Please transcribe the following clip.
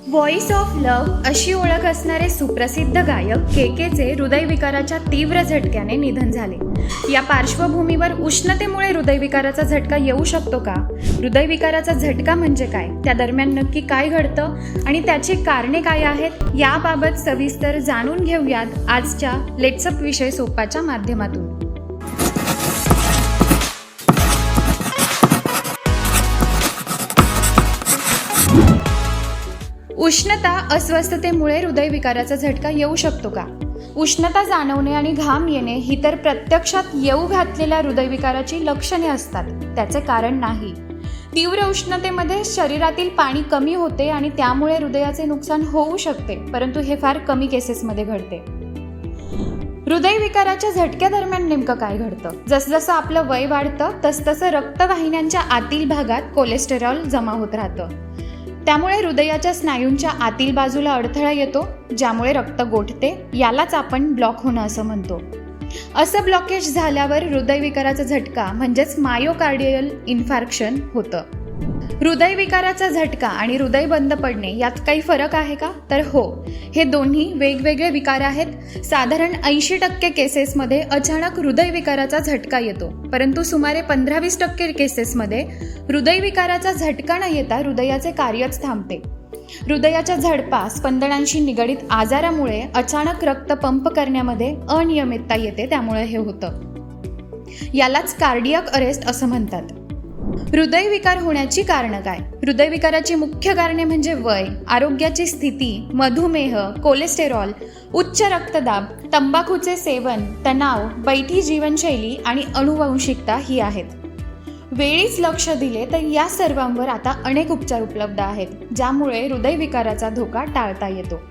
Voice of love अशी ओळख असणारे सुप्रसिद्ध गायक के.के.चे हृदयविकाराच्या तीव्र झटक्याने निधन झाले. या पार्श्वभूमीवर उष्णतेमुळे हृदयविकाराचा झटका येऊ शकतो का? हृदयविकाराचा झटका म्हणजे काय? त्या दरम्यान नक्की काय घडतं आणि त्याची कारणे काय आहेत? याबाबत सविस्तर जाणून घेऊयात आजच्या लेट्स अप विषय सोपाच्या माध्यमातून. उष्णता अस्वस्थतेमुळे हृदयविकाराचा झटका येऊ शकतो का? उष्णता जाणवणे आणि घाम येणे ही तर प्रत्यक्षात येऊ घातलेल्या हृदयविकाराची लक्षणे असतात, त्याचे कारण नाही. तीव्र उष्णतेमध्ये शरीरातील पाणी कमी होते आणि त्यामुळे हृदयाचे नुकसान होऊ शकते, परंतु हे फार कमी केसेसमध्ये घडते. हृदयविकाराच्या झटक्या दरम्यान नेमकं काय घडतं? जसजसं आपलं वय वाढतं तसतसं रक्तवाहिन्यांच्या आतील भागात कोलेस्टेरॉल जमा होत राहतं. त्यामुळे हृदयाच्या स्नायूंच्या आतील बाजूला अडथळा येतो, ज्यामुळे रक्त गोठते. यालाच आपण ब्लॉक होणं असं म्हणतो. असं ब्लॉकेज झाल्यावर हृदयविकाराचा झटका म्हणजेच मायोकार्डियल इन्फार्क्शन होतं. हृदयविकाराचा झटका आणि हृदय बंद पडणे यात काही फरक आहे का? तर हो, हे दोन्ही वेगवेगळे विकार आहेत. साधारण 80% केसेसमध्ये अचानक हृदयविकाराचा झटका येतो, परंतु सुमारे 15-20% केसेसमध्ये हृदयविकाराचा झटका न येता हृदयाचे कार्यच थांबते. हृदयाच्या झडपा स्पंदनांशी निगडित आजारामुळे अचानक रक्त पंप करण्यामध्ये अनियमितता येते, त्यामुळे हे होतं. यालाच कार्डियाक अरेस्ट असं म्हणतात. हृदयविकार होण्याची कारणं काय? हृदयविकाराची मुख्य कारणे म्हणजे वय, आरोग्याची स्थिती, मधुमेह, कोलेस्टेरॉल, उच्च रक्तदाब, तंबाखूचे सेवन, तणाव, बैठी जीवनशैली आणि अनुवंशिकता ही आहेत. वेळीच लक्ष दिले तर या सर्वांवर आता अनेक उपचार उपलब्ध आहेत, ज्यामुळे हृदयविकाराचा धोका टाळता येतो.